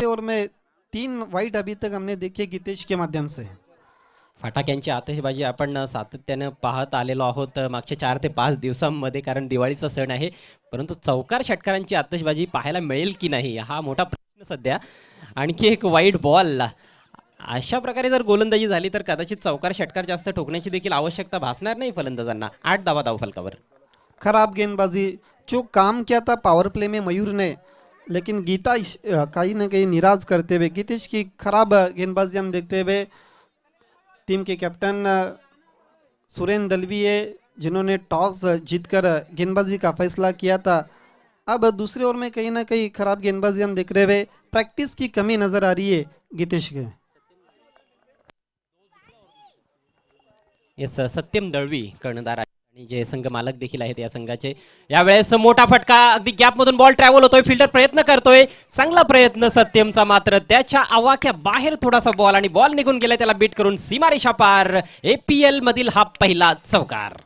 Over में 3 wide अभी तक हमने देखे गीतेश के माध्यम से। फटाक्यांची आतिषबाजी आपण सातत्यानं पाहत आलेलो आहोत मागच्या 4 ते 5 दिवसांमध्ये, कारण दिवाळीचा सण आहे. परंतु चौकार षटकारांची आतिषबाजी पाहायला मिळेल की नाही हा मोठा प्रश्न सध्या. आणखी एक वाईड बॉल. अशा प्रकारे जर गोलंदाजी झाली तर कदाचित चौकार षटकार जास्त ठोकण्याची देखील आवश्यकता भासणार नाही फलंदाजांना. 8 धावा धावफलकावर. खराब गेंदबाजी, जो काम किया था पावर प्ले में मयूर ने, लेकिन गीता कहीं ना कहीं निराश करते हुए गीतेश की खराब गेंदबाजी हम देखते हुए टीम के कैप्टन सुरेंद्र दलवी जिन्होंने टॉस जीतकर गेंदबाजी का फैसला किया था। अब दूसरे ओवर में कहीं ना कहीं खराब गेंदबाजी हम देख रहे हुए प्रैक्टिस की कमी नजर आ रही है गीतेश के। येस, सत्यम दळवी कर्णधार आहे आणि जे संघ मालक देखील आहेत या संघाचे. यावेळेस मोठा फटका, अगदी गॅपमधून बॉल ट्रॅव्हल होतोय, फिल्डर प्रयत्न करतोय, चांगला प्रयत्न सत्यमचा, मात्र त्याच्या आवाक्या बाहेर थोडासा बॉल आणि बॉल निघून गेला त्याला बीट करून सीमारेषा पार. APL मधील हा पहिला चौकार.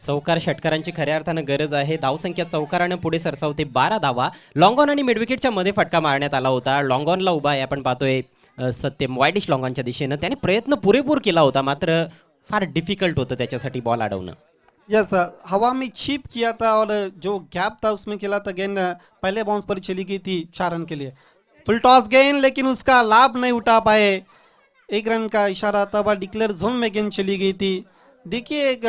चौकार षटकारांची खऱ्या अर्थानं गरज आहे. धावसंख्या चौकारानं पुढे सरसावते 12 धावा. लॉंगॉन आणि मिडविकेटच्या मध्ये फटका मारण्यात आला होता. लॉंगॉनला उभा आहे आपण पाहतोय सत्यम वाईडिश लॉंगॉनच्या दिशेनं. त्याने प्रयत्न पुरेपूर केला होता, मात्र फार डिफिकल्ट होतं त्याच्यासाठी बॉल अडवणं. यस, हवा में चीप किया था और जो गैप था उसमें खेला था, गेंद पहले बाउंस पर चली गई थी 4 रन के लिए। फुल टॉस गेंद, लेकिन उसका लाभ नहीं उठा पाए। 1 रन का इशारा था, वह डिक्लेयर जोन में गेंद चली गई थी। देखिए, एक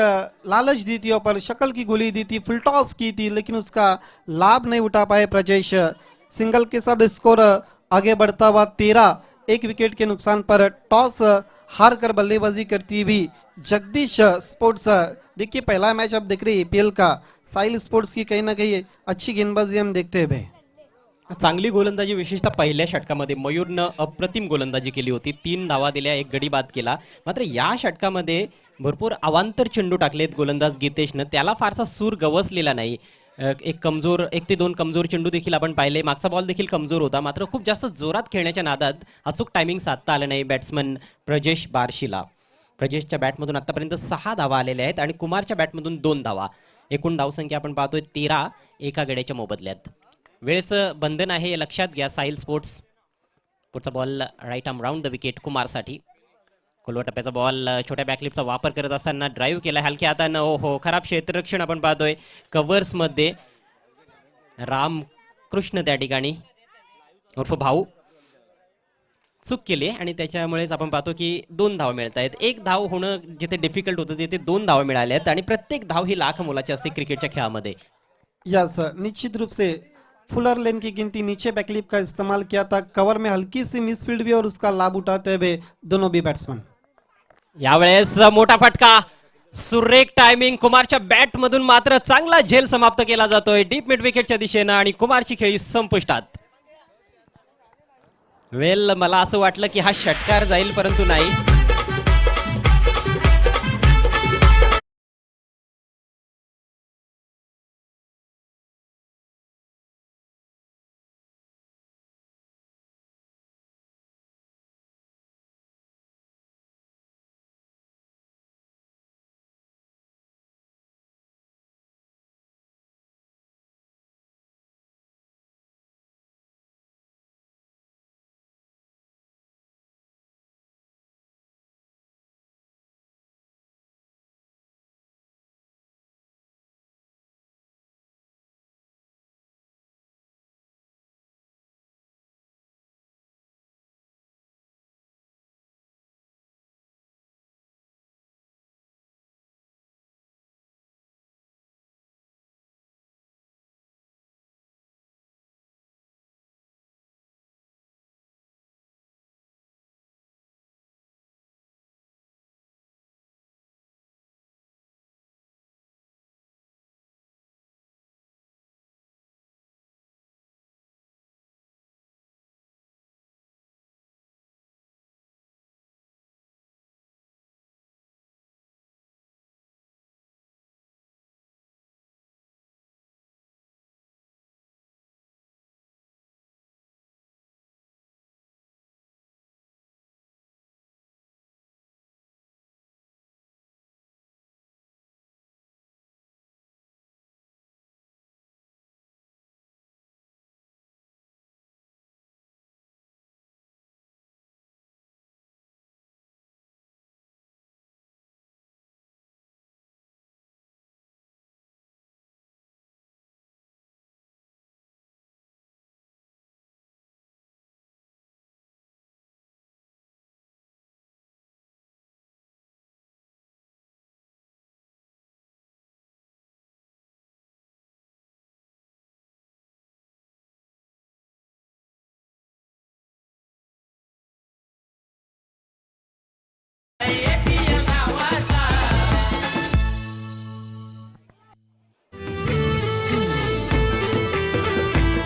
लालच दी थी और शक्ल की गोली दी थी, फुल टॉस की थी, लेकिन उसका लाभ नहीं उठा पाए प्रजेश। सिंगल के साथ स्कोर आगे बढ़ता हुआ 13, 1 विकेट के नुकसान पर टॉस हार कर बल्लेबाजी करती हुई जगदीश स्पोर्ट्स। देखिए, पहला मैच आप देख रहे हैं APL का, साहिल स्पोर्ट्स की कहीं ना कहीं अच्छी गेंदबाजी हम देखते हुए। चांगली गोलंदाजी, विशेषतः पहिल्या षटकामध्ये मयूरनं अप्रतिम गोलंदाजी केली होती. 3 धावा दिल्या, 1 गडी बाद केला. मात्र या षटकामध्ये भरपूर अवांतर चेंडू टाकलेत गोलंदाज गीतेशनं. त्याला फारसा सूर गवसलेला नाही. एक ते दोन कमजोर चेंडू देखील आपण पाहिले. मागचा बॉल देखील कमजोर होता, मात्र खूप जास्त जोरात खेळण्याच्या नादात अचूक टायमिंग साधता आलं नाही बॅट्समन प्रजेश बार्शीला. प्रजेशच्या बॅटमधून आतापर्यंत 6 धावा आलेल्या आहेत आणि कुमारच्या बॅटमधून 2 धावा. एकूण धावसंख्या आपण पाहतोय 13 एका गड्याच्या मोबदल्यात. वेळेचं बंधन आहे हे लक्षात घ्या साहिल स्पोर्ट्स. पुढचा ball right arm round the wicket कुमारसाठी. खोलवा टप्प्याचा बॉल, छोट्या बॅकलिपचा वापर करत असताना ड्राईव्ह केला हलक्या हातानं. हो, खराब क्षेत्ररक्षण आपण पाहतोय कव्हर्समध्ये. रामकृष्ण त्या ठिकाणी उर्फ भाऊ चूक केली आणि त्याच्यामुळेच आपण पाहतो की 2 धावा मिळत आहेत. 1 धाव होणं जिथे डिफिकल्ट होतं तिथे 2 धावा मिळाल्या आहेत आणि प्रत्येक धाव ही लाख मोलाची असते क्रिकेटच्या खेळामध्ये. यस, निश्चित रूप से फुलर लेन की गिनती नीचे बैकलिप का इस्तेमाल किया था, कवर में हल्की सी मिसफील्ड भी और उसका लाभ उठाते हुए दोनों भी बैट्समैन। यावेळेस मोठा फटका, सुरेख टायमिंग कुमारच्या बॅट मधून, मात्र चांगला झेल समाप्त केला जातोय डीप मिड विकेटच्या दिशेनं आणि कुमारची खेळी संपुष्टात. वेल, मला असं वाटलं की हा षटकार जाईल, परंतु नाही.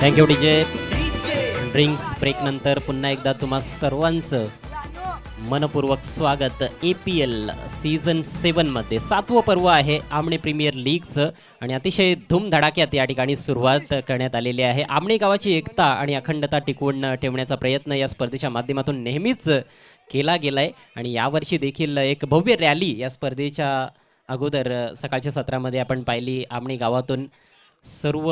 Thank you DJ. ड्रिंक्स ब्रेक नंतर पुन्हा एकदा तुम्हा सर्वांचं मनपूर्वक स्वागत APL सीझन 7 मध्ये 7वं पर्व आहे आमणे प्रीमियर लीगचं आणि अतिशय धूमधडाक्यात या ठिकाणी सुरुवात करण्यात आलेली आहे. आमणे गावाची एकता आणि अखंडता टिकवून ठेवण्याचा प्रयत्न या स्पर्धेच्या माध्यमातून नेहमीच केला गेलाय आणि यावर्षी देखील एक भव्य रॅली या स्पर्धेच्या अगोदर सकाळच्या सत्रामध्ये आपण पाहिली. आमणे गावातून सर्व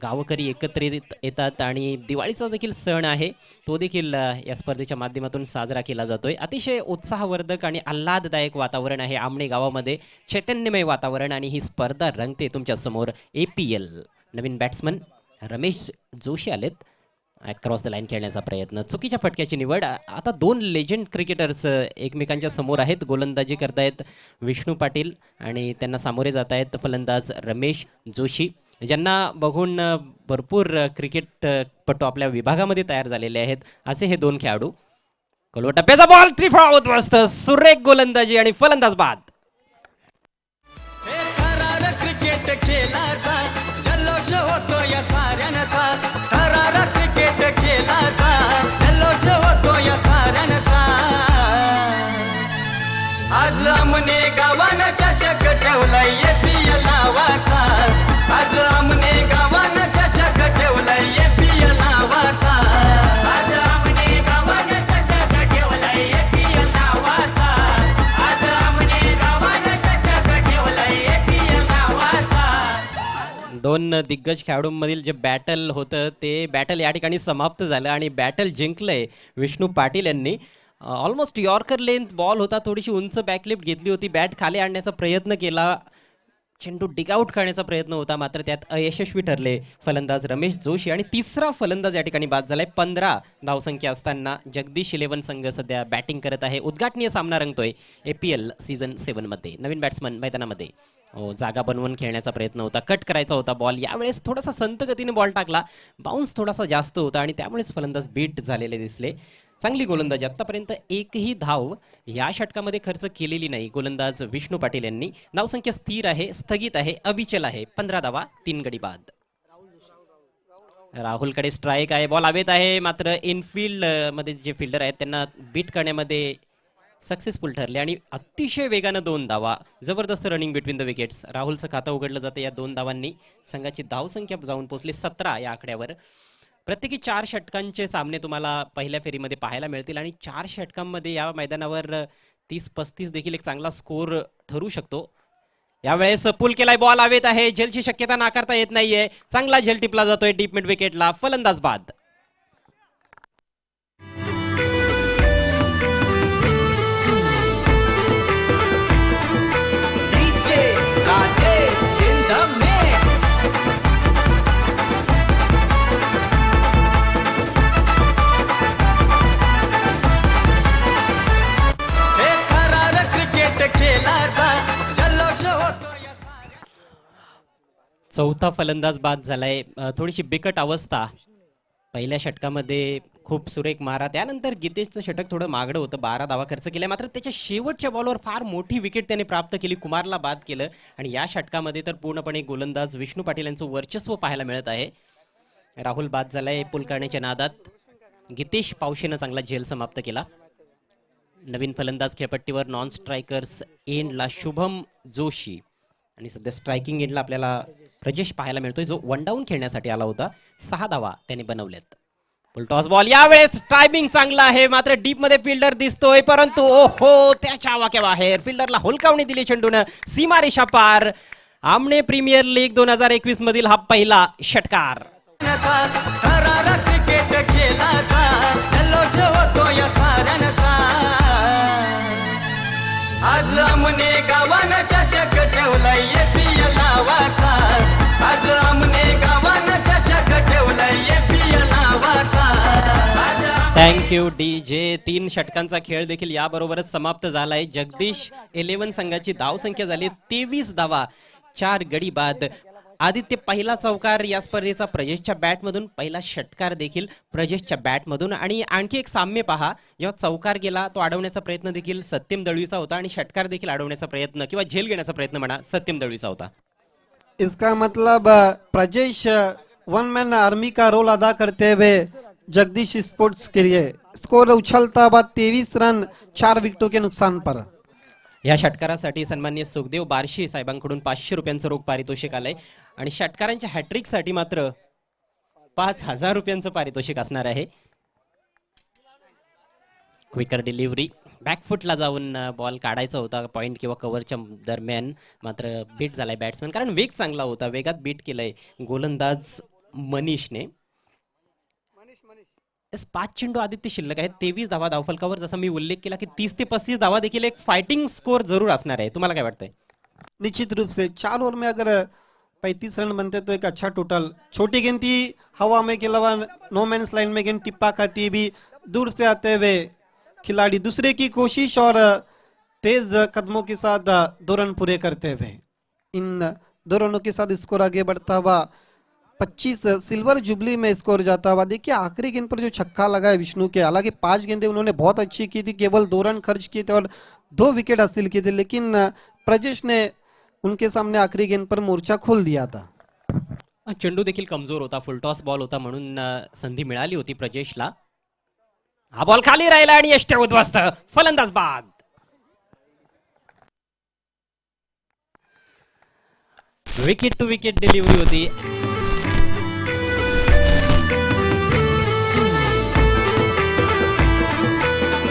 गावकरी एकत्रित येतात आणि दिवाळीचा देखील सण आहे तो देखील या स्पर्धेच्या माध्यमातून साजरा केला जातोय. अतिशय उत्साहवर्धक आणि आल्हाददायक वातावरण आहे आमणे गावामध्ये, चैतन्यमय वातावरण आणि ही स्पर्धा रंगते तुमच्या समोर. APL नवीन बॅट्समन रमेश जोशी आलेत क्रॉस द लाईन खेळण्याचा प्रयत्न, चुकीच्या फटक्याची निवड. आता दोन लेजंड क्रिकेटर्स एकमेकांच्या समोर आहेत, गोलंदाजी करतायत विष्णू पाटील आणि त्यांना सामोरे जात आहेत फलंदाज रमेश जोशी, ज्यांना बघून भरपूर क्रिकेटपटू आपल्या विभागामध्ये तयार झालेले आहेत. असे हे दोन खेळाडू. कोलवा टप्प्याचा बॉल त्रिफळा उद्ध्वस्त, सुरेख गोलंदाजी आणि फलंदाज बाद. क्रिकेट खेळाचा जल्लोष होतो या साऱ्यांचा, थरार क्रिकेट खेळाचा जल्लोष होतो या साऱ्यांचा. आज आमने गावानं चषक ठेवलाय APL नावाचा, आज आमने गावानं चषक ठेवलाय APL नावाचा, आज आमने गावानं चषक ठेवलाय APL नावाचा, आज आमने गावानं चषक ठेवलाय APL नावाचा. दोन दिग्गज खेळाडूंमधील जे बॅटल होतं ते बॅटल या ठिकाणी समाप्त झालं आणि बॅटल जिंकलंय विष्णू पाटील यांनी. ऑलमोस्ट यॉर्कर लेंथ बॉल होता, थोडीशी उंच बॅकलिफ्ट घेतली होती, बॅट खाली आणण्याचा प्रयत्न केला, चेंडू डिगआउट करण्याचा प्रयत्न होता, मात्र त्यात अयशस्वी ठरले फलंदाज रमेश जोशी आणि तिसरा फलंदाज या ठिकाणी बाद झालाय. 15 धावसंख्या असताना जगदीश 11 संघ सध्या बॅटिंग करत आहे. उद्घाटनीय सामना रंगतोय APL सीझन 7 मध्ये. नवीन बॅट्समन मैदानामध्ये जागा बनवून खेळण्याचा प्रयत्न होता, कट करायचा होता बॉल, यावेळेस थोडासा संत गतीने बॉल टाकला, बाउन्स थोडासा जास्त होता आणि त्यामुळेच फलंदाज बीट झालेले दिसले. चांगली गोलंदाजी, आतापर्यंत एकही धाव या षटकामध्ये खर्च केलेली नाही गोलंदाज विष्णू पाटील यांनी. धावसंख्या स्थिर आहे, स्थगित आहे, अविचल आहे. 15 धावा, 3 गडी बाद. राहुलकडे स्ट्राईक आहे, बॉल हवेत आहे, मात्र इनफिल्ड मध्ये जे फिल्डर आहेत त्यांना बीट करण्यामध्ये सक्सेसफुल ठरले आणि अतिशय वेगानं 2 धावा. जबरदस्त रनिंग बिटवीन द विकेट्स. राहुलचं खातं उघडलं जातं या 2 धावांनी. संघाची धावसंख्या जाऊन पोहोचली 17 या आकड्यावर. प्रत्येकी 4 षटकांचे सामने तुम्हाला पहिल्या फेरीमध्ये पाहायला मिळतील आणि 4 षटकांमध्ये या मैदानावर 30-35 देखील एक चांगला स्कोर ठरू शकतो. यावेळेस पुल केलाय, बॉल हवेत आहे, झेलची शक्यता नाकारता येत नाहीये, चांगला झेल टिपला जातोय डीप मिड विकेटला, फलंदाज बाद. चौथा फलंदाज बाद झालाय. थोडीशी बिकट अवस्था. पहिल्या षटकामध्ये खूप सुरेख मारा, त्यानंतर गीतेशचं षटक थोडं मागडं होतं, 12 धावा खर्च केल्या, मात्र त्याच्या शेवटच्या बॉलवर फार मोठी विकेट त्याने प्राप्त केली, कुमारला बाद केलं आणि या षटकामध्ये तर पूर्णपणे गोलंदाज विष्णू पाटील यांचं वर्चस्व पाहायला मिळत आहे. राहुल बाद झालाय पुल करण्याच्या नादात. गीतेश पावशेनं चांगला झेल समाप्त केला. नवीन फलंदाज खेळपट्टीवर नॉन स्ट्रायकर्स एंडला शुभम जोशी आणि सध्या स्ट्रायकिंग एंडला आपल्याला प्रजेश पाहायला मिळतोय, जो 1 डाऊन खेळण्यासाठी आला होता. 6 धावा त्याने बनवल्यात. फुल टॉस बॉल, यावेळेस टायमिंग चांगला आहे, मात्र डीप मध्ये फिल्डर दिसतोय, परंतु ओहो त्याच्या आवाक्याबाहेर फिल्डरला हुलकावणी दिली चेंडूनं, सीमारेषा पार. आमणे प्रीमियर लीग 2021 मधील हा पहिला षटकार. क्रिकेट खेळाचा जल्लोष होतो या साऱ्यांचा, आज आमने गावानं चषक ठेवलाय APL नावाचा, आज आमने गावानं चषक ठेवलाय APL नावाचा. Thank you DJ. 3 षटकांचा खेळ देखील याबरोबरच समाप्त झालाय. जगदीश 11 संघाची धावसंख्या झाली 23 धावा, 4 गडी बाद. आदित्य पहिला चौकार या स्पर्धेचा प्रजेशच्या बॅटमधून, पहिला षटकार देखील प्रजेशच्या बॅटमधून आणि आणखी एक साम्य पहा, जेव्हा चौकार गेला तो अडवण्याचा प्रयत्न देखील सत्यम दळवीचा होता आणि षटकार देखील अडवण्याचा प्रयत्न किंवा झेल घेण्याचा प्रयत्न म्हणा सत्यम दळवीचा होता. इसका मतलब प्रजेश वन मैन आर्मी का रोल अदा करते हुए जगदीश स्पोर्ट्स के लिए स्कोर उछलता हुआ 23 रन 4 विकेटों के नुकसान पर। या षटकारासाठी सन्माननीय सुखदेव बारशी साहेबांकडून 500 रुपयांचं रोख पारितोषिक आलंय आणि षटकारांच्या हॅट्रिकसाठी मात्र 5,000 रुपयांचं पारितोषिक असणार आहे. क्विकर डिलिव्हरी बॅकफुटला जाऊन बॉल काढायचा होता पॉइंट किंवा कव्हरच्या दरम्यान, मात्र बीट झालाय बॅट्समन, कारण वेग चांगला होता, वेगात बीट केलंय गोलंदाज मनीषने. 5 चेंडू आदित्य शिल्लक आहेत, 23 धावा धावफलकावर. जसा मी उल्लेख केला की 30 ते 35 धावा देखील एक फाइटिंग स्कोर जरूर असणार आहे. तुम्हाला काय वाटतंय? निश्चित रूप से 4 ओवर में अगर 35 रन बनते तो एक अच्छा टोटल. छोटी गेंद थी हवा में के अलावा नो मैंस लाइन में गेंद टिप्पा खाती भी दूर से आते हुए खिलाड़ी दूसरे की कोशिश और तेज कदमों के साथ 2 रन पूरे करते हुए इन 2 रनों के साथ स्कोर आगे बढ़ता हुआ 25 सिल्वर जुबली में स्कोर जाता हुआ. देखिए आखिरी गेंद पर जो छक्का लगा है विष्णु के, हालांकि 5 गेंदें उन्होंने बहुत अच्छी की थी, केवल 2 रन खर्च किए थे और 2 विकेट हासिल किए थे, लेकिन प्रजेश ने उनके सामने आखिरी गेंद पर मोर्चा खोल दिया था. चेंडू देखील कमजोर होता, फुलटॉस बॉल होता, म्हणून संधी मिळाली होती प्रजेशला. हा बॉल खाली राहिला आणि यष्टे उद्ध्वस्त, फलंदाज बाद. विकेट टू विकेट डिलिव्हरी होती.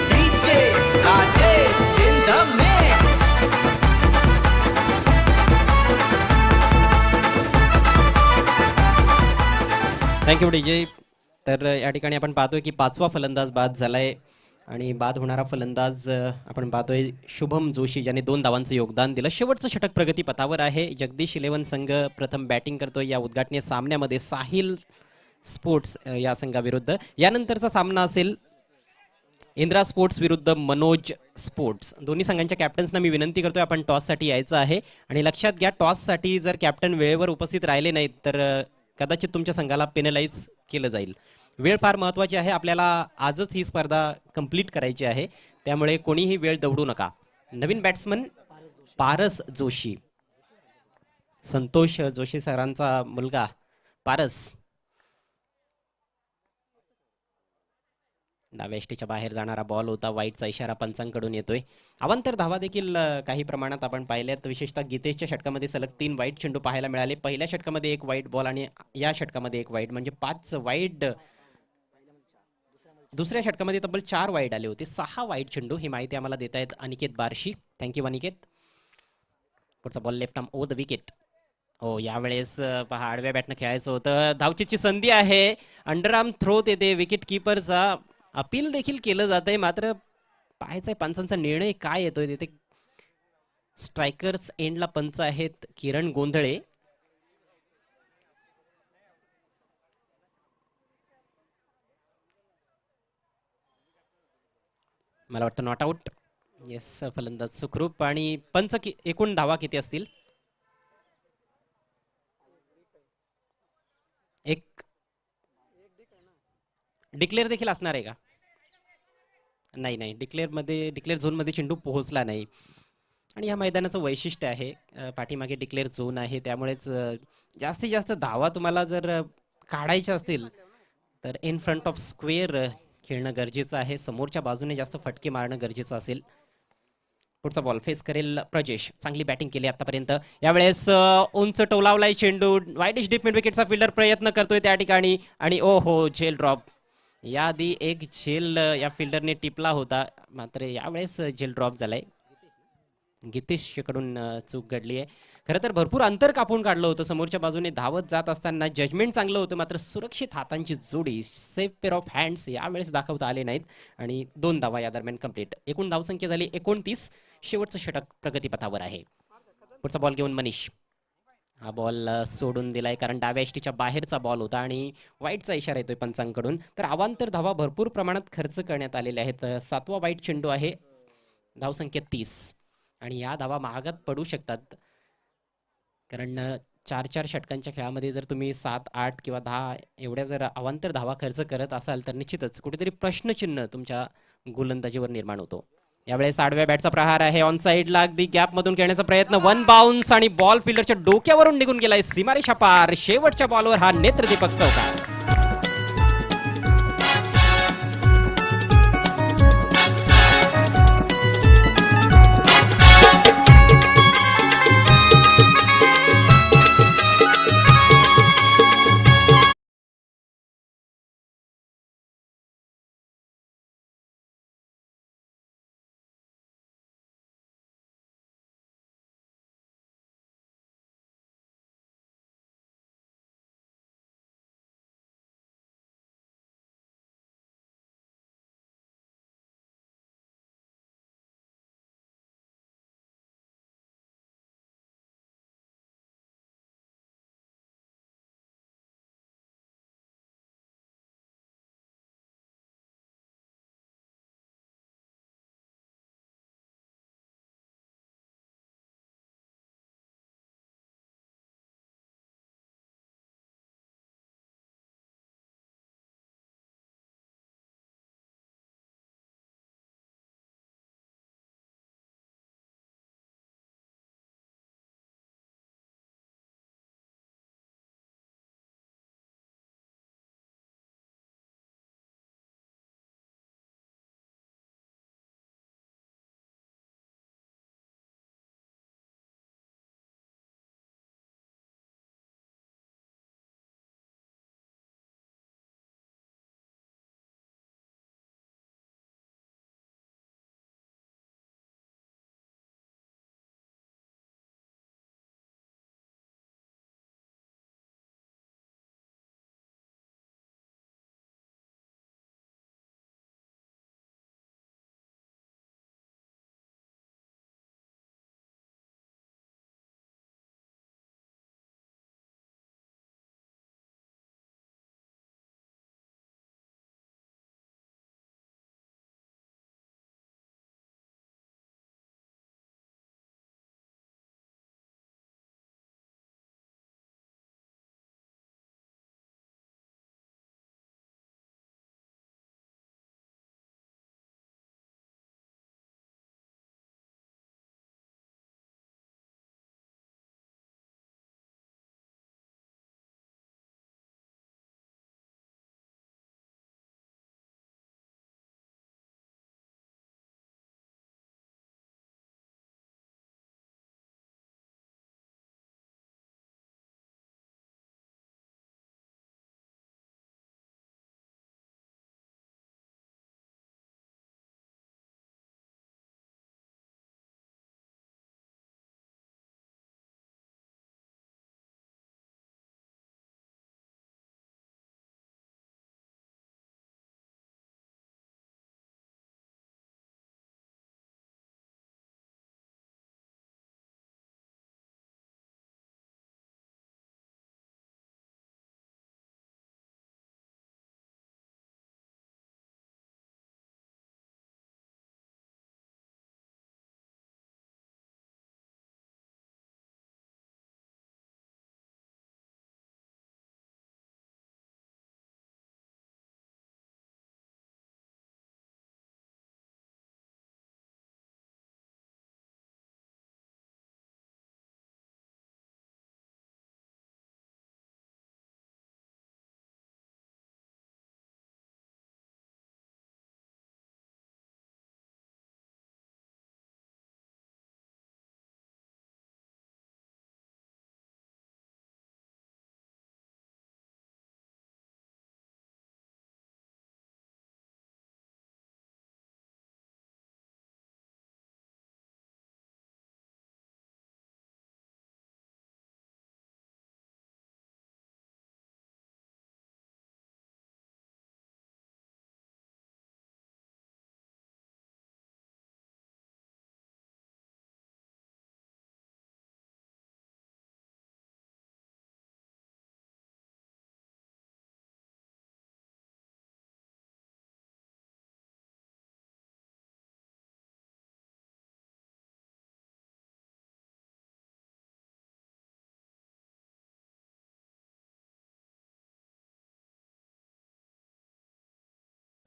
DJ Rajesh in the mix. Thank you DJ. तर या ठिकाणी आपण पाहतोय की 5वा फलंदाज बाद झालाय आणि बाद होणारा फलंदाज आपण पाहतोय शुभम जोशी, ज्याने 2 धावांचं योगदान दिलं. शेवटचं षटक प्रगतीपथावर आहे. जगदीश 11 संघ प्रथम बॅटिंग करतोय या उद्घाटनीय सामन्यामध्ये साहिल स्पोर्ट्स या संघाविरुद्ध. यानंतरचा सामना असेल इंद्रा स्पोर्ट्स विरुद्ध मनोज स्पोर्ट्स. दोन्ही संघांच्या कॅप्टन्सना मी विनंती करतोय आपण टॉससाठी यायचं आहे आणि लक्षात घ्या टॉससाठी जर कॅप्टन वेळेवर उपस्थित राहिले नाहीत तर कदाचित तुमच्या संघाला पेनलाइज केलं जाईल. वेळ फार महत्त्वाची आहे, आपल्याला आजच ही स्पर्धा कंप्लीट करायची आहे, त्यामुळे कोणीही वेळ दवडू नका. नवीन बॅट्समन पारस जोशी, संतोष जोशी सरांचा मुलगा पारस. डाव्या यष्टीच्या बाहेर जाणारा बॉल होता, वाईटचा इशारा पंचांकडून येतोय. अवांतर धावा देखील काही प्रमाणात आपण पाहिल्यात, विशेषतः गीतेशच्या षटकामध्ये सलग 3 वाईट चेंडू पाहायला मिळाले. पहिल्या षटकामध्ये 1 वाईट बॉल आणि या षटकामध्ये 1 वाईट, म्हणजे 5 वाईट. दुसऱ्या षटकामध्ये तब्बल 4 वाईट आले होते, 6 वाईट चेंडू. ही माहिती आम्हाला देत आहेत अनिकेत बारशी. थँक्यू अनिकेत. पुढचा ball left arm over the wicket. हो, यावेळेस पहा आडव्या बॅटनं खेळायचं होतं. धावचीची संधी आहे, अंडरआर्म थ्रो येते विकेट किपरचा. अपील देखील केलं जात आहे, मात्र पाहायचंय पंचांचा निर्णय काय येतोय तिथे. स्ट्रायकर्स एंडला पंच आहेत किरण गोंधळे. मला वाटतं नॉट आउट. येस, फलंदाज सुखरूप. आणि पंच एकूण धावा किती असतील? एक डिक्लेअर देखील असणार आहे का? नाही, डिक्लेअर झोनमध्ये चेंडू पोहोचला नाही. आणि या मैदानाचं वैशिष्ट्य आहे, पाठीमागे डिक्लेअर झोन आहे, त्यामुळेच जास्तीत जास्त धावा तुम्हाला जर काढायच्या असतील तर इन फ्रंट ऑफ स्क्वेअर खेळणं गरजेचं आहे. समोरच्या बाजूने जास्त फटके मारणं गरजेचं असेल. पुढचा बॉल फेस करेल प्रजेश. चांगली बॅटिंग केली आतापर्यंत. यावेळेस उंच टोलावलाय चेंडू. वाईडिश डीप मिड विकेटचा फिल्डर प्रयत्न करतोय त्या ठिकाणी आणि ओ हो, झेल ड्रॉप. याआधी एक झेल या फिल्डरने टिपला होता, मात्र यावेळेस झेल ड्रॉप झालाय. गीतेशकडून चूक घडली आहे. खरं तर भरपूर अंतर कापून काढलं होतं, समोरच्या बाजूने धावत जात असताना जजमेंट चांगलं होतं, मात्र सुरक्षित हातांची जोडी, सेफ पेअर ऑफ हँड्स यावेळेस दाखवता आले नाहीत आणि 2 धावा या दरम्यान कंप्लीट. एकूण धावसंख्या झाली 29. शेवटचं षटक प्रगतीपथावर आहे. पुढचा बॉल घेऊन मनीष. हा बॉल सोडून दिलाय, कारण डाव्या यष्टीच्या बाहेरचा बॉल होता आणि वाईटचा इशारा येतोय पंचांकडून. तर अवांतर धावा भरपूर प्रमाणात खर्च करण्यात आलेले आहेत. 7वा वाईट चेंडू आहे, धावसंख्या 30 आणि या धावा महागात पडू शकतात, कारण 4-4 षटकांच्या खेळामध्ये जर तुम्ही 7, 8 किंवा 10 एवढ्या जर अवांतर धावा खर्च करत असाल तर निश्चितच कुठेतरी प्रश्नचिन्ह तुमच्या गोलंदाजीवर निर्माण होतो. यावेळेस आडव्या बॅटचा प्रहार आहे ऑन साइडला अगदी गॅप मधून खेळण्याचा प्रयत्न वन बाउन्स आणि बॉल फिल्डरच्या डोक्यावरून निघून गेलाय सीमारेषा पार शेवटच्या बॉलवर हा नेत्रदीपक चौकार.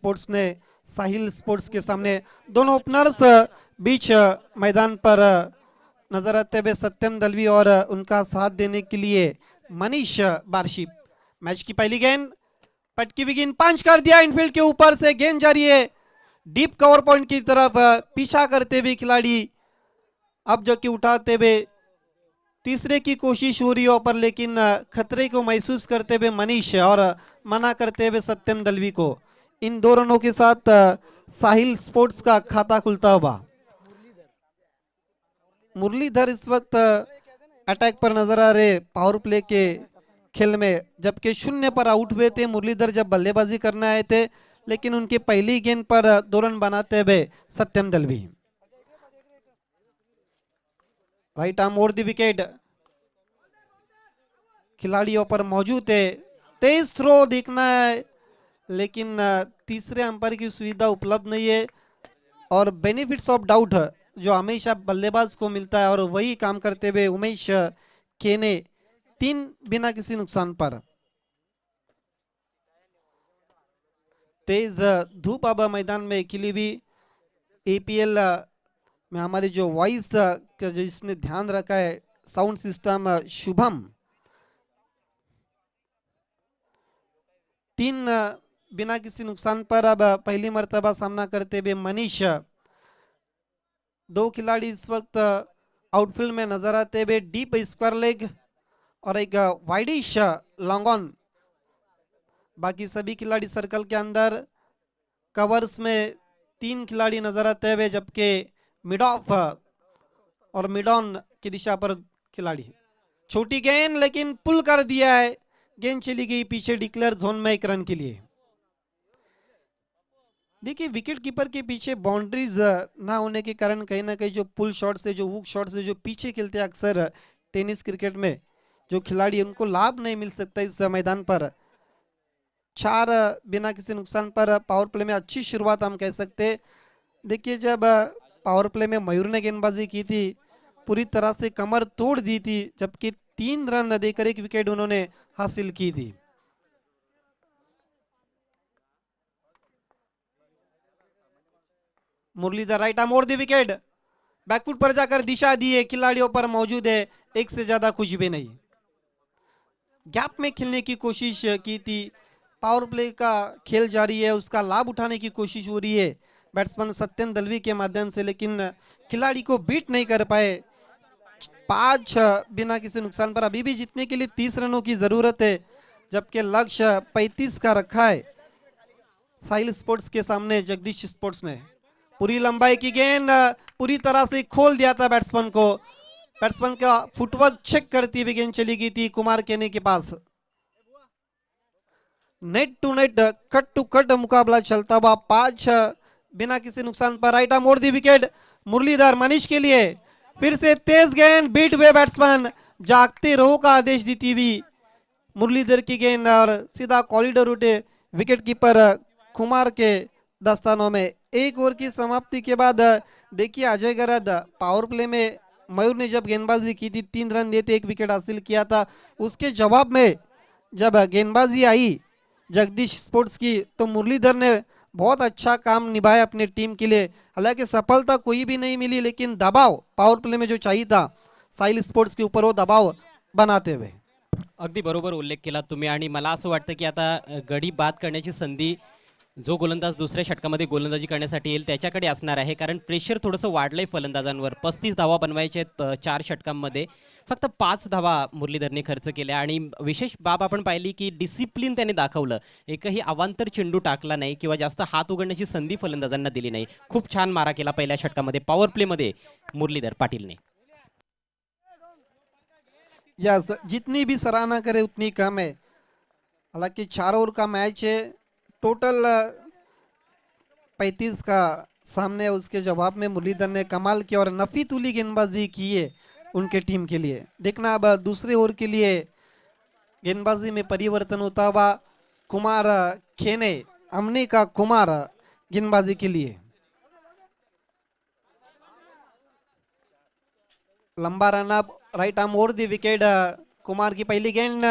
स्पोर्ट्सने साहिल स्पोर्ट्स के सामने दोनों ओपनर्स बीच मैदान पर नजर आते हुए सत्यम दलवी और उनका साथ देने के लिए मनीष बारशी। मैच की पहली गेंद पटकी हुई गेंद पंच कर दिया इनफील्ड के ऊपर से, गेंद जा रही है डीप कवर पॉइंट की तरफ, पीछा करते हुए खिलाड़ी अब जो कि उठाते हुए तीसरे की कोशिश हो रही है ऊपर, लेकिन खतरे को महसूस करते हुए मनीष और मना करते हुए सत्यम दलवी को। इन दो रनों के साथ साहिल स्पोर्ट्स का खाता खुलता हुआ। मुरलीधर इस वक्त अटैक पर नजर आ रहे पावर प्ले के खेल में, जबकि 0 पर आउट हुए थे मुरलीधर जब बल्लेबाजी करने आए थे, लेकिन उनके पहली गेंद पर 2 रन बनाते हुए Satyam Dalvi. Right arm over the wicket, खिलाड़ियों पर मौजूद है, तेज थ्रो देखना है, लेकिन तीसरे अंपायर की सुविधा उपलब्ध नहीं है और बेनिफिट्स ऑफ डाउट जो हमेशा बल्लेबाज को मिलता है और वही काम करते हुए उमेश के ने 3 बिना किसी नुकसान पर। तेज धूप अब मैदान में खिली हुई, एपीएल में हमारे जो वॉइस का जिसने ध्यान रखा है साउंड सिस्टम शुभम, 3 बिना किसी नुकसान पर अब पहली मर्तबा सामना करते हुए मनीष। 2 खिलाड़ी इस वक्त आउटफील्ड में नजर आते हुए, डीप स्क्वायर लेग और एक वाइडिश लॉन्ग ऑन। बाकी सभी खिलाड़ी सर्कल के अंदर, कवर्स में 3 खिलाड़ी नजर आते हुए, जबकि मिड ऑफ और मिड ऑन की दिशा पर खिलाड़ी। छोटी गेंद लेकिन पुल कर दिया है, गेंद चली गई पीछे डिक्लेयर जोन में 1 रन के लिए। देखिए विकेट कीपर के पीछे बाउंड्रीज ना होने के कारण कहीं ना कहीं जो पुल शॉट से, जो हुक शॉट से जो पीछे खेलते हैं अक्सर टेनिस क्रिकेट में जो खिलाड़ी, उनको लाभ नहीं मिल सकता इस मैदान पर। 4 बिना किसी नुकसान पर पावर प्ले में अच्छी शुरुआत हम कह सकते। देखिए जब पावर प्ले में मयूर ने गेंदबाजी की थी पूरी तरह से कमर तोड़ दी थी, जबकि 3 रन देकर 1 विकेट उन्होंने हासिल की थी। Muralidhar right arm over the wicket, back foot पर जाकर दिशा दी है, खिलाड़ियों पर मौजूद है, 1 से ज्यादा कुछ भी नहीं। गैप में खेलने की कोशिश की थी, पावर प्ले का खेल जारी है, उसका लाभ उठाने की कोशिश हो रही है बैट्समैन सत्यम दलवी के माध्यम से, लेकिन खिलाड़ी को बीट नहीं कर पाए। 5 बिना किसी नुकसान पर अभी भी जीतने के लिए 30 रनों की जरूरत है, जबकि लक्ष्य 35 का रखा है साहिल स्पोर्ट्स के सामने जगदीश स्पोर्ट्स ने। पूरी लंबाई की गेंद पूरी तरह से खोल दिया था बैट्समैन को, बैट्समैन का फुटवर्क चेक करती हुई गेंद चली गई थी कुमार केने के पास। Net to net, cut to cut मुकाबला चलता हुआ, 5 बिना किसी नुकसान पर। Right arm over the wicket, Muralidhar Manish के लिए फिर से तेज गेंद, बीट हुए बैट्समैन, जागते रहो का आदेश देती हुई मुरलीधर की गेंद और सीधा कॉरिडोर उठे विकेट कीपर कुमार के दस्तानों में। 1 ओवर की समाप्ति के बाद देखिए अजय गरद पावर प्ले में मयूर ने जब गेंदबाजी की थी 3 रन देते 1 विकेट हासिल किया था, उसके जवाब में जब गेंदबाजी आई जगदीश स्पोर्ट्स की तो मुरलीधर ने बहुत अच्छा काम निभाया अपने टीम के लिए। हालांकि सफलता कोई भी नहीं मिली, लेकिन दबाव पावर प्ले में जो चाहिए था साहिल स्पोर्ट्स के ऊपर वो दबाव बनाते हुए। अगदी बरोबर उल्लेख केला तुम्ही आणि मला असं वाटतं की आता गडी बाद करण्याची संधी जो गोलंदाज दुसऱ्या षटकामध्ये गोलंदाजी करण्यासाठी येईल त्याच्याकडे असणार आहे, कारण प्रेशर थोडंसं वाढलंय फलंदाजांवर। 35 धावा बनवायचे आहेत 4 षटकांमध्ये, फक्त 5 धावा मुरलीधरने खर्च केल्या आणि विशेष बाब आपण पाहिली की डिसिप्लिन त्याने दाखवलं, एकही अवांतर चेंडू टाकला नाही किंवा जास्त हात उघडण्याची संधी फलंदाजांना दिली नाही। खूप छान मारा केला पहिल्या षटकामध्ये पॉवर प्लेमध्ये मुरलीधर पाटीलने। यस, जितनी भी सराहना करे उतनी कम है। हालांकि 4 ओवर का मैच है, टोटल 35 का सामने, उसके जवाब में मुरलीधर ने कमाल किया और नफी तुली गेंदबाजी की है उनके टीम के लिए। देखना अब दूसरे ओवर के लिए गेंदबाजी में परिवर्तन होता हुआ, कुमार खेने, अमने का कुमार गेंदबाजी के लिए। लंबा run up, right arm over the wicket, Kumar की पहली गेंद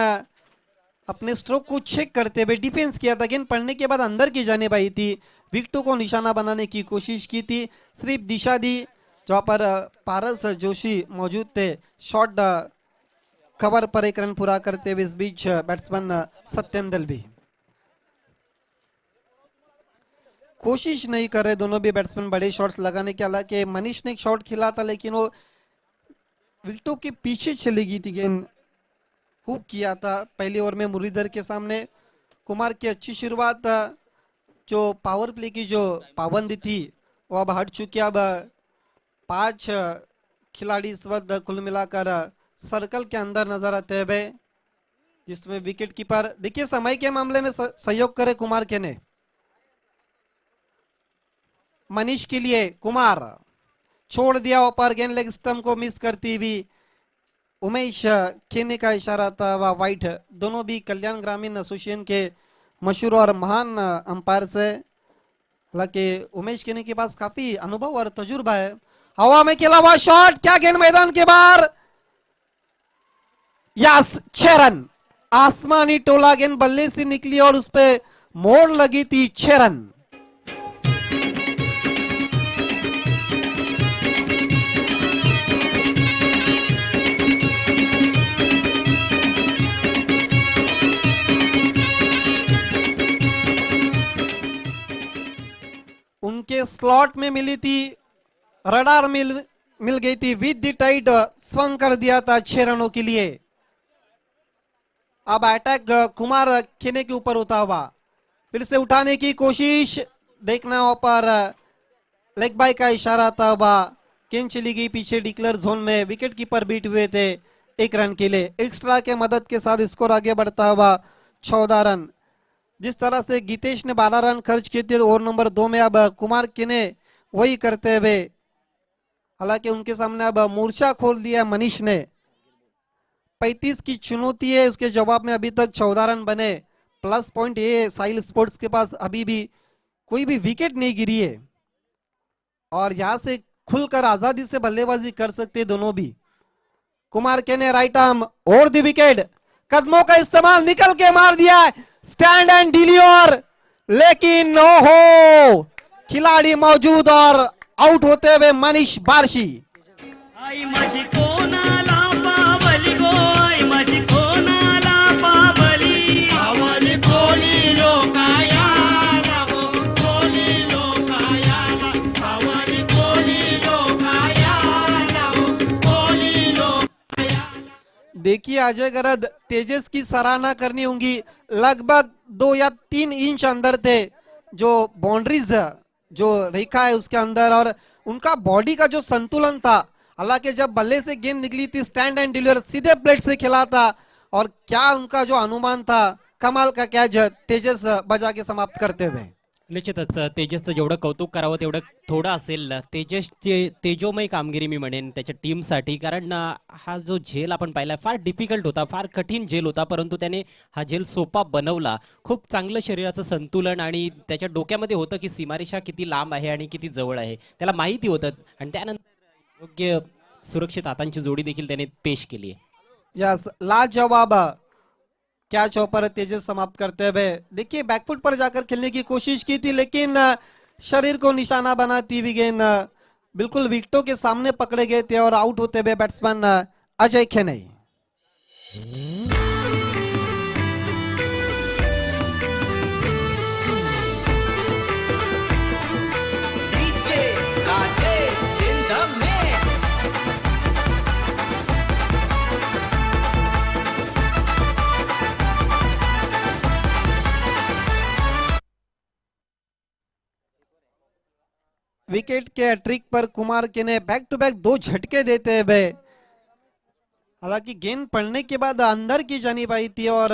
अपने स्ट्रोक को चेक करते हुए डिफेंस किया था, गेंद पड़ने के बाद अंदर की जाने पाई थी, विकेटों को निशाना बनाने की कोशिश की थी, सिर्फ दिशा दी। जहाँ पर पारस जोशी मौजूद थे, शॉट कवर पर एक रन पूरा करते हुए इस बीच बैट्समैन सत्यम दलवी कोशिश नहीं कर रहे दोनों भी बैट्समैन बड़े शॉट्स लगाने के। हालांकि मनीष ने एक शॉट खेला था लेकिन वो विकेटों के पीछे चली गई थी, गेंद हुक किया था पहली ओवर में मुरलीधर के सामने। कुमार की अच्छी शुरुआत, जो पावर प्ले की जो पाबंदी थी वो अब हट चुकी है। अब 5 खिलाड़ी इस वक्त कुल मिलाकर सर्कल के अंदर नजर आते हुए, जिसमें विकेट कीपर देखिए समय के मामले में सहयोग करे कुमार के ने। मनीष के लिए कुमार छोड़ दिया ऊपर, गेंद लेग स्टंप को मिस करती हुई उमेश खेने का इशारा था वह वाइट। दोनों भी कल्याण ग्रामीण एसोसिएशन के मशहूर और महान अंपायर से। हालांकि उमेश खेने के पास काफी अनुभव और तजुर्बा है। हवा में खेला हुआ शॉट, क्या गेंद मैदान के बाहर, यस 6 रन। आसमानी टोला गेंद बल्ले से निकली और उस पर मोड़ लगी थी, 6 रन। उनके स्लॉट में मिली थी, रडार मिल गई थी, विद द टाइड स्वंग कर दिया था 6 रनों के लिए। अब अटैक कुमार खेने के ऊपर होता हुआ, फिर से उठाने की कोशिश, देखना ऊपर लेग बाय का इशारा था हुआ, गेंद चली गई पीछे डिक्लेयर जोन में। विकेट कीपर बीट हुए थे 1 रन के लिए। एक्स्ट्रा के मदद के साथ स्कोर आगे बढ़ता हुआ 14 रन। जिस तरह से गीतेश ने 12 रन खर्च किए थे ओवर नंबर 2 में, अब कुमार किने वही करते हुए, हालांकि उनके सामने अब मोर्चा खोल दिया मनीष ने। 35 की चुनौती है, उसके जवाब में अभी तक 14 रन बने। प्लस पॉइंट ये साहिल स्पोर्ट्स के पास अभी भी कोई भी विकेट नहीं गिरी है और यहां से खुलकर आजादी से बल्लेबाजी कर सकते दोनों भी। कुमार के ने राइट आर्म और दी विकेट, कदमों का इस्तेमाल, निकल के मार दिया, स्टैंड एंड डिलीवर, लेकिन नो हो, खिलाड़ी मौजूद और आउट होते हुए मनीष बारशी। आई माझी कोणाला पावली गो, आई माझी कोणाला पावली, आवली कोली लोकायाला गो, कोली लोकायाला, आवली कोली लोकायाला गो, कोली लोकायाला। देखिए अजय गरद, तेजस की सराहना करनी होगी, लगभग 2 या 3 इंच अंदर थे जो बाउंड्रीज जो रेखा है उसके अंदर, और उनका बॉडी का जो संतुलन था। हालांकि जब बल्ले से गेंद निकली थी स्टैंड एंड डिलीवर सीधे प्लेट से खेला था, और क्या उनका जो अनुमान था, कमाल का कैच तेजस बजा के समाप्त करते हुए। निश्चितच तेजसचं जेवढं कौतुक करावं तेवढं थोडं असेल। तेजसचे तेजोमय कामगिरी मी म्हणेन त्याच्या टीमसाठी, कारण हा जो झेल आपण पाहिला फार डिफिकल्ट होता, फार कठीण झेल होता, परंतु त्याने हा झेल सोपा बनवला। खूप चांगलं शरीराचं संतुलन, आणि त्याच्या डोक्यामध्ये होतं की सीमारेषा किती लांब आहे आणि किती जवळ आहे, त्याला माहिती होतं, आणि त्यानंतर योग्य सुरक्षित हातांची जोडी देखील त्याने पेश केली आहे। यस, लाजवाब कैच पर तेजस समाप्त करते हुए। देखिए बैकफुट पर जाकर खेलने की कोशिश की थी, लेकिन शरीर को निशाना बनाती हुई गेंद बिल्कुल विकेटों के सामने पकड़े गए थे और आउट होते हुए batsman Ajay Khene. DJ Raje in the mix. Wicket के ट्रिक पर कुमार के ने बैक टू बैक 2 झटके देते हुए, हालांकि गेंद पड़ने के बाद अंदर की जानिब आई थी और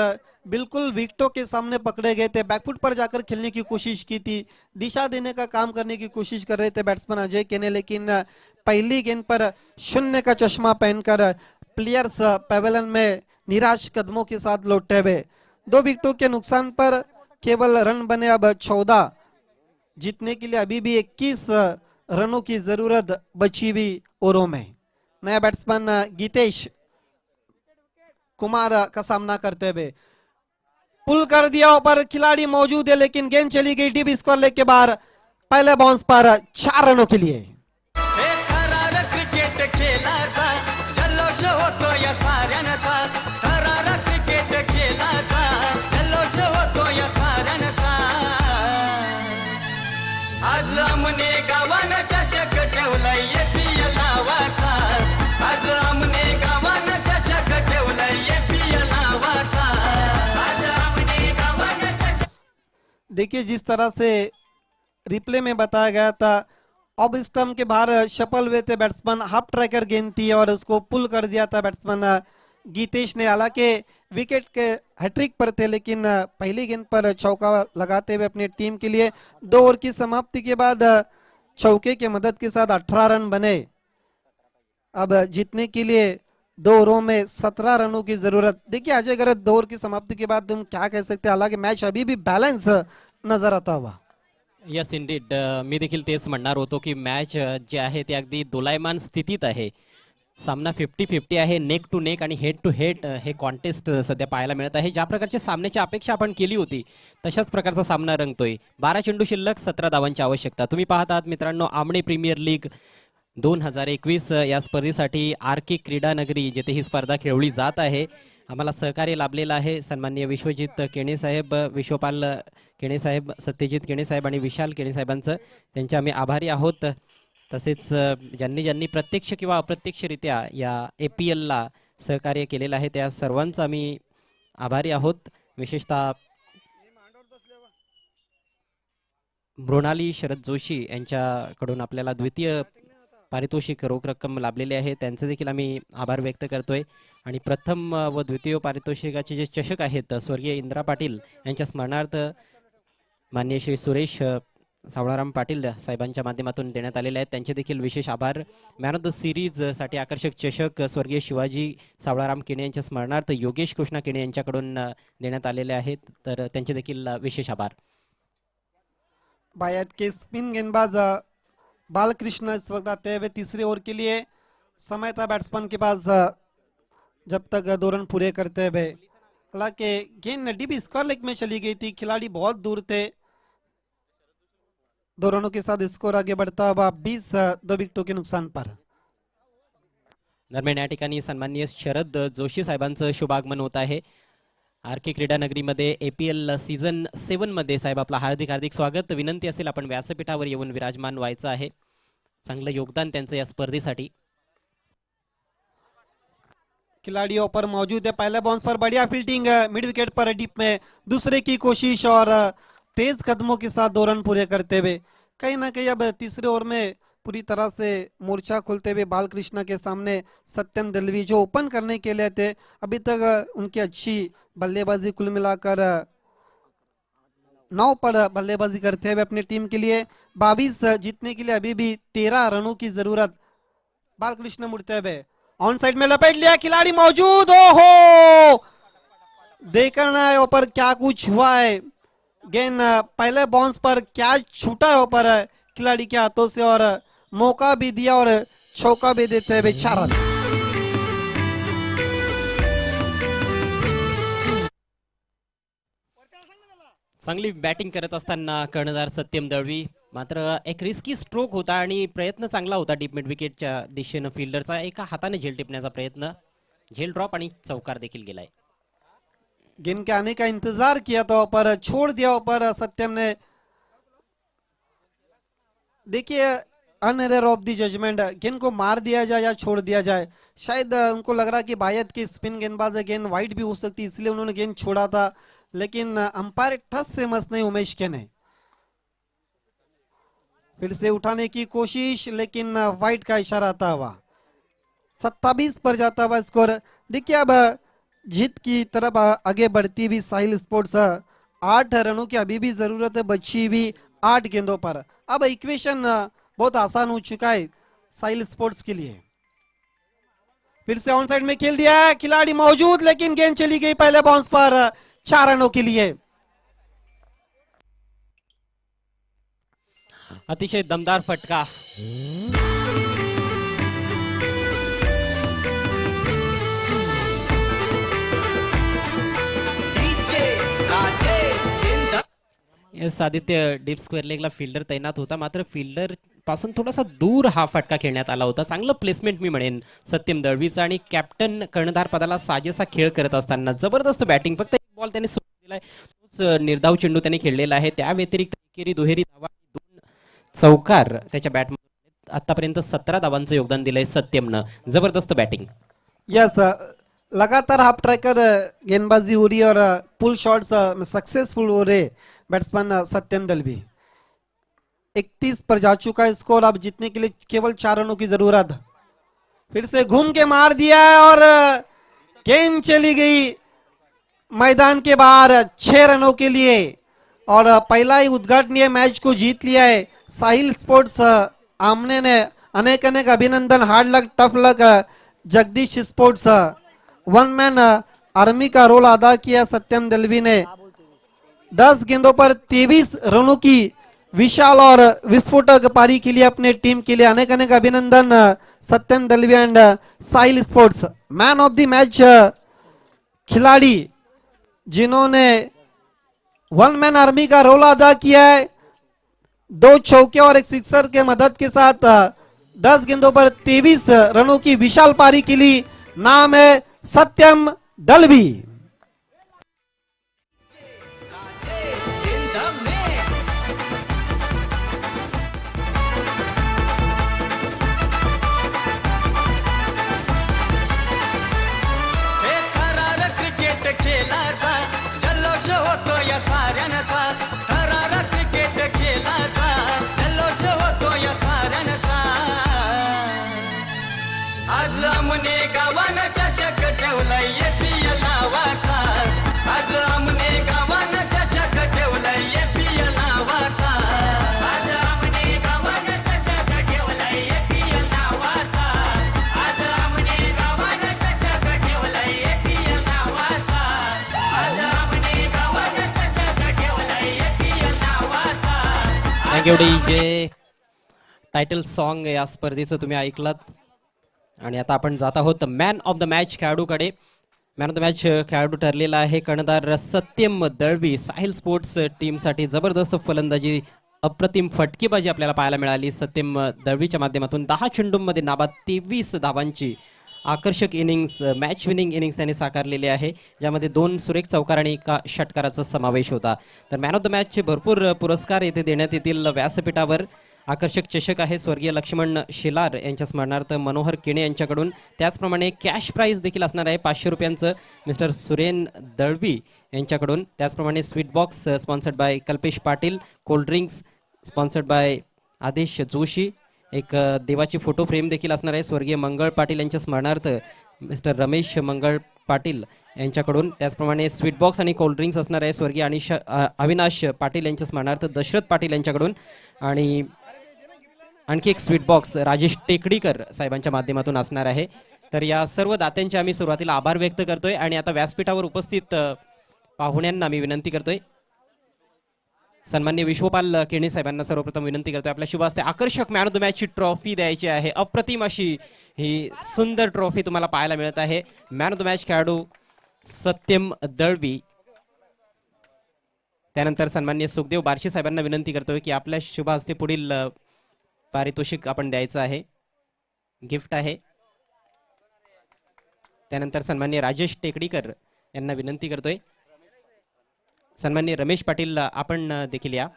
बिल्कुल विकेटों के सामने पकड़े गए थे। बैकफुट पर जाकर खेलने की कोशिश की थी, दिशा देने का काम करने की कोशिश कर रहे थे बैट्समैन अजय केने, लेकिन पहली गेंद पर शून्य का चश्मा पहनकर प्लेयर्स पेवेलियन में निराश कदमों के साथ लौटते हुए। 2 विकेटों के नुकसान पर केवल रन बने अब 14। जीतने के लिए अभी भी 21 रनों की जरूरत बची हुई ओवरों में। नया बैट्समैन गीतेश कुमार का सामना करते हुए, पुल कर दिया ऊपर, खिलाड़ी मौजूद है लेकिन गेंद चली गई डीप स्क्वायर लेग के बाहर। पहले बाउंस पर 4 रनों के लिए। हे थरार क्रिकेट खेळाचा जल्लोष होतो या साऱ्यांचा थरार क्रिकेट खेळाचा जल्लोष होतो या साऱ्यांचा आज आमने गावानं चषक ठेवलाय EPL नावाचा आज आमने गावानं चषक ठेवलाय EPL नावाचा आज आमने गावानं चषक देखिए जिस तरह से रिप्ले में बताया गया था, ऑफ स्टंप के बाहर शफल हुए थे बैट्समैन, हाफ ट्रैकर गेंद थी और उसको पुल कर दिया था बैट्समैन गीतेश ने। हालांकि विकेट के हैट्रिक पर थे, लेकिन पहली गेंद पर चौका लगाते हुए अपनी टीम के लिए 2 ओवर की समाप्ति के बाद चौके की मदद के साथ 18 रन बने। अब जीतने के लिए 2 ओवरों में 17 रनों की जरूरत। देखिए अजय गरज 2 ओवर की समाप्ति के बाद तुम क्या कह सकते हैं, हालांकि मैच अभी भी बैलेंस नजर आता हुआ। यस इंडीड, मी देखील तेच म्हणणार होतो की मॅच जे आहे ते अगदी दोलायमान स्थितीत आहे. सामना 50-50 आहे, नेक टू नेक आणि हेड टू हेड हे कॉन्टेस्ट सध्या पाहायला मिळत आहे. ज्या प्रकारच्या सामन्याची अपेक्षा आपण केली होती तशाच प्रकारचा सामना रंगतोय. 12 चेंडू शिल्लक, 17 धावांची आवश्यकता. तुम्ही पाहत आहात मित्रांनो, आमणे प्रीमियर लीग 2021 या स्पर्धेसाठी RK क्रीडा नगरी जेथे ही स्पर्धा खेळवली जात आहे. आम्हाला सहकार्य लाभलेलं आहे सन्माननीय विश्वजित केणे साहेब, विश्वपाल केणे साहेब, सत्यजित केणे साहेब आणि विशाल केणे साहेबांचं. त्यांचे आम्ही आभारी आहोत. तसेच ज्यांनी ज्यांनी प्रत्यक्ष किंवा अप्रत्यक्षरित्या या APLला सहकार्य केलेलं आहे त्या सर्वांचं आम्ही आभारी आहोत. विशेषतः मृणाली शरद जोशी यांच्याकडून आपल्याला द्वितीय पारितोषिक रोख रक्कम लाभलेले आहे, त्यांचे देखील आम्ही आभार व्यक्त करतोय. आणि प्रथम व द्वितीय पारितोषिकाचे जे चषक आहेत स्वर्गीय इंदिरा पाटील यांच्या स्मरणार्थ माननीय श्री सुरेश सावळाराम पाटील साहेबांच्या माध्यमातून देण्यात आलेले आहेत, त्यांचे देखील विशेष आभार. मॅन ऑफ द सिरीज साठी आकर्षक चषक स्वर्गीय शिवाजी सावळाराम केणे यांच्या स्मरणार्थ योगेश कृष्णा केणे यांच्याकडून देण्यात आलेले आहेत, तर त्यांचे देखील विशेष आभार. बायत के स्पिन गेंदबाज बालकृष्ण इस वक्त आते हुए तीसरे ओवर के लिए। समय था बैट्समैन के पास जब तक 2 रन पूरे करते हुए। हालांकि गेंद डीप स्क्वायर लेग में चली गई थी, खिलाड़ी बहुत दूर थे। 2 रनों के साथ स्कोर आगे बढ़ता हुआ 2 विकेटों के नुकसान पर। दरम्यान या ठिकाणी सन्माननीय शरद जोशी साहेबांचं शुभागमन होत आहे. RK क्रीडा नगरीमध्ये APL सीझन 7 मध्ये साहेब आपला हार्दिक हार्दिक स्वागत. विनंती असेल आपण व्यासपीठावर येऊन विराजमान व्हायचं आहे. चांगलं योगदान त्यांचं या स्पर्धेसाठी. खिलाड़ियों पर मौजूद है, पहले बाउंस पर बढ़िया फील्डिंग, मिड विकेट पर डीप में दूसरे की कोशिश और तेज कदमों के साथ 2 रन पूरे करते हुए कहीं ना कहीं अब तीसरे ओवर में पूरी तरह से मोर्चा खोलते हुए बालकृष्ण के सामने सत्यम दलवी जो ओपन करने के लिए थे, अभी तक उनकी अच्छी बल्लेबाजी कुल मिलाकर 9 पर बल्लेबाजी करते हुए अपनी टीम के लिए 22 जीतने के लिए अभी भी 13 रनों की जरूरत। बालकृष्ण मुड़ते हुए ऑन साइड में लपेट लिया, खिलाड़ी मौजूद, ओहो देखना है ऊपर क्या कुछ हुआ है। गेंद पहले बाउंस पर क्या छूटा है ऊपर खिलाड़ी के हाथों से और मौका भी दिया और चौका भी देते हुए 4 रन। चांगली बॅटिंग करत असताना कर्णधार सत्यम दळवी, मात्र एक रिस्की स्ट्रोक होता आणि प्रयत्न चांगला होता डीप मिड विकेटच्या दिशेनं फिल्डरचा. एका हाताने झेल टिपण्याचा प्रयत्न, झेल ड्रॉप आणि चौकार देखील गेलाय. गेंद के आने का इंतजार किया तो पर छोड़ दिया ऊपर सत्यम ने। देखिए अनएरर ऑफ द जजमेंट, गेंद को मार दिया जाए या छोड़ दिया जाए। शायद उनको लग रहा कि बायत की स्पिन गेंदबाज है, गेंद वाइड भी हो सकती, इसलिए उन्होंने गेंद छोड़ा था, लेकिन अंपायर ठस से मस नहीं उमेश के ने। फिर से उठाने की कोशिश, लेकिन वाइड का इशारा आता हुआ 27 पर जाता हुआ स्कोर। देखिए अब जीत की तरफ आगे बढ़ती हुई साहिल स्पोर्ट्स 8 रनों की अभी भी जरूरत है, बची हुई 8 गेंदों पर। अब इक्वेशन बहुत आसान हो चुका है साहिल स्पोर्ट्स के लिए। फिर से ऑन साइड में खेल दिया है, खिलाड़ी मौजूद, लेकिन गेंद चली गई पहले बाउंस पर 4 रनों के लिए। अतिशय दमदार फटका. एस आदित्य डीप स्क्वेअर लेगला फिल्डर तैनात होता, मात्र फिल्डर पासून थोडासा दूर हा फटका खेळण्यात आला होता. चांगलं प्लेसमेंट मी म्हणेन सत्यम दळवीचा, आणि कॅप्टन कर्णधार पदाला साजेसा खेळ करत असताना जबरदस्त बॅटिंग. फक्त एक बॉल त्याने सोडून दिलाय, तोच निर्धाव चेंडू त्याने खेळलेला आहे. त्या व्यतिरिक्त एकेरी दुहेरी धावा, 2 चौकार त्याच्या बॅटमध्ये. आतापर्यंत 17 धावांचं योगदान दिलंय सत्यमनं. जबरदस्त बॅटिंग. यस, लगातार हाफ ट्रैकर गेंदबाजी हो रही है और पुल शॉट्स सक्सेसफुल हो रहे बैट्समैन सत्यम दलवी. 31 पर जा चुका है स्कोर. अब जीतने के लिए केवल 4 रनों की जरूरत. फिर से घूम के मार दिया है और गेंद चली गई मैदान के बाहर 6 रनों के लिए. और पहला ही उद्घाटनीय मैच को जीत लिया है साहिल स्पोर्ट्स आमने ने. अनेक अनेक अभिनंदन. हार्ड लक, टफ लक. जगदीश स्पोर्ट्स 1 मैन आर्मी का रोल अदा किया सत्यम दलवी ने. 10 गेंदों पर 23 रनों की विशाल और विस्फोटक पारी के लिए अपने टीम के लिए अनेक अनेक अभिनंदन Satyam Dalvi end Sahil sports. Man of the match खिलाड़ी जिन्होंने 1 मैन आर्मी का रोल अदा किया है, 2 चौके और एक सिक्सर के मदद के साथ 10 गेंदों पर 23 रनों की विशाल पारी के लिए नाम है Satyam Dalvi. in the mix. हे थरार क्रिकेट खेळाचा जल्लोष होतो या साऱ्यांचा. थरार क्रिकेट खेळाचा जल्लोष होतो या साऱ्यांचा. आज आमने गावानं चषक ठेवलाय APL नावाचा. आज आमने गावानं चषक ठेवलाय APL नावाचा. आज आमने गावानं चषक ठेवलाय APL नावाचा. आज आमने गावानं चषक ठेवलाय APL नावाचा. आज आमने गावानं चषक ठेवलाय APL नावाचा. Thank you D J. Title song या स्पर्धेचं तुम्ही ऐकलात. आणि आता आपण जात आहोत मॅन ऑफ द मॅच खेळाडूकडे. मॅन ऑफ द मॅच खेळाडू ठरलेला आहे कर्णधार सत्यम दळवी. साहिल स्पोर्ट्स टीमसाठी जबरदस्त फलंदाजी, अप्रतिम फटकेबाजी आपल्याला पाहायला मिळाली सत्यम दळवीच्या माध्यमातून. 10 चेंडूंमध्ये नाबाद 23 धावांची आकर्षक इनिंग्स, मॅच विनिंग इनिंग्स त्याने साकारलेली आहे, ज्यामध्ये 2 सुरेख चौकार आणि 1 षटकाराचा समावेश होता. तर मॅन ऑफ द मॅचचे भरपूर पुरस्कार येथे देण्यात येतील व्यासपीठावर. आकर्षक चषक आहे स्वर्गीय लक्ष्मण शिलार यांच्या स्मरणार्थ मनोहर केणे यांच्याकडून. त्याचप्रमाणे कॅश प्राईज देखील असणार आहे 500 रुपयांचं मिस्टर सुरेन दळवी यांच्याकडून. त्याचप्रमाणे sweet box sponsored by Kalpesh Patil, cold drinks sponsored by आदेश जोशी. एक देवाची फोटो फ्रेम देखील असणार आहे स्वर्गीय मंगळ पाटील यांच्या स्मरणार्थ मिस्टर रमेश मंगळ पाटील यांच्याकडून. त्याचप्रमाणे स्वीट बॉक्स आणि कोल्ड ड्रिंक्स असणार आहे स्वर्गीय अविनाश पाटील यांच्या स्मरणार्थ दशरथ पाटील यांच्याकडून. आणि आणखी एक स्वीट बॉक्स राजेश टेकडीकर साहेबांच्या माध्यमातून असणार आहे. तर या सर्व दात्यांचे आम्ही सुरुवातीला आभार व्यक्त करतोय. आणि आता व्यासपीठावर उपस्थित पाहुण्यांना मी विनंती करतोय, सन्माननीय विश्वपाल केणी साहेबांना सर्वप्रथम विनंती करतोय, आपल्या शुभ हस्ते आकर्षक मॅन ऑफ द मॅचची ट्रॉफी द्यायची आहे. अप्रतिम अशी ही सुंदर ट्रॉफी तुम्हाला पाहायला मिळत आहे. मॅन ऑफ द मॅच खेळाडू सत्यम दळवी. त्यानंतर सन्माननीय सुखदेव बारशी साहेबांना विनंती करतोय की आपल्या शुभ हस्ते पुढील पारितोषिक आपण द्यायचं आहे, गिफ्ट आहे. त्यानंतर सन्माननीय राजेश टेकडीकर यांना विनंती करतोय, सन्माननीय रमेश पाटील आपण देखील या.